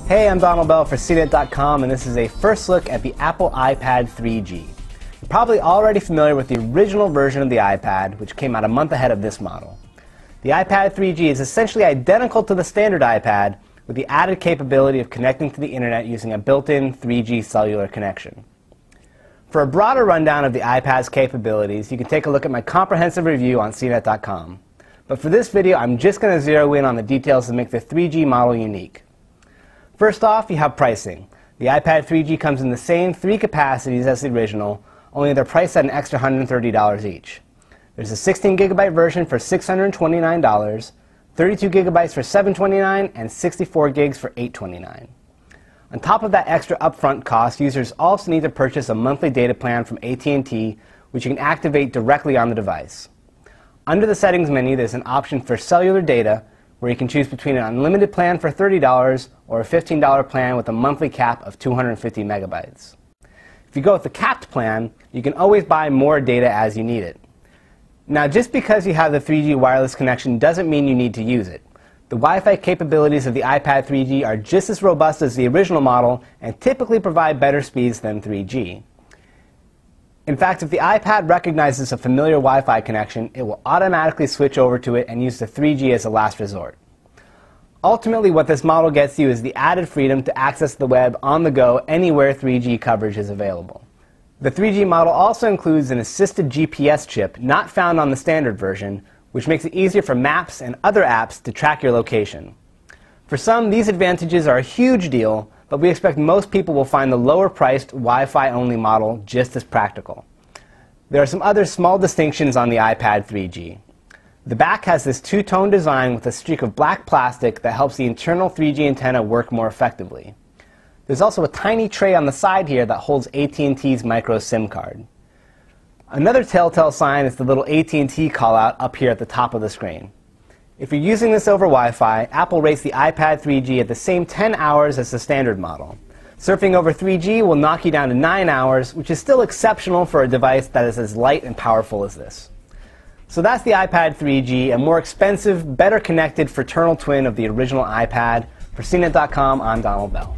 Hey, I'm Donald Bell for CNET.com, and this is a first look at the Apple iPad 3G. You're probably already familiar with the original version of the iPad, which came out a month ahead of this model. The iPad 3G is essentially identical to the standard iPad, with the added capability of connecting to the internet using a built-in 3G cellular connection. For a broader rundown of the iPad's capabilities, you can take a look at my comprehensive review on CNET.com. But for this video, I'm just going to zero in on the details that make the 3G model unique. First off, you have pricing. The iPad 3G comes in the same three capacities as the original, only they're priced at an extra $130 each. There's a 16GB version for $629, 32GB for $729, and 64 gigs for $829. On top of that extra upfront cost, users also need to purchase a monthly data plan from AT&T, which you can activate directly on the device. Under the settings menu, there's an option for cellular data, where you can choose between an unlimited plan for $30 or a $15 plan with a monthly cap of 250 megabytes. If you go with the capped plan, you can always buy more data as you need it. Now, just because you have the 3G wireless connection doesn't mean you need to use it. The Wi-Fi capabilities of the iPad 3G are just as robust as the original model and typically provide better speeds than 3G. In fact, if the iPad recognizes a familiar Wi-Fi connection, it will automatically switch over to it and use the 3G as a last resort. Ultimately, what this model gets you is the added freedom to access the web on the go anywhere 3G coverage is available. The 3G model also includes an assisted GPS chip not found on the standard version, which makes it easier for maps and other apps to track your location. For some, these advantages are a huge deal, but we expect most people will find the lower-priced Wi-Fi only model just as practical. There are some other small distinctions on the iPad 3G. The back has this two-tone design with a streak of black plastic that helps the internal 3G antenna work more effectively. There's also a tiny tray on the side here that holds AT&T's micro SIM card. Another telltale sign is the little AT&T callout up here at the top of the screen. If you're using this over Wi-Fi, Apple rates the iPad 3G at the same 10 hours as the standard model. Surfing over 3G will knock you down to 9 hours, which is still exceptional for a device that is as light and powerful as this. So that's the iPad 3G, a more expensive, better connected fraternal twin of the original iPad. For CNET.com, I'm Donald Bell.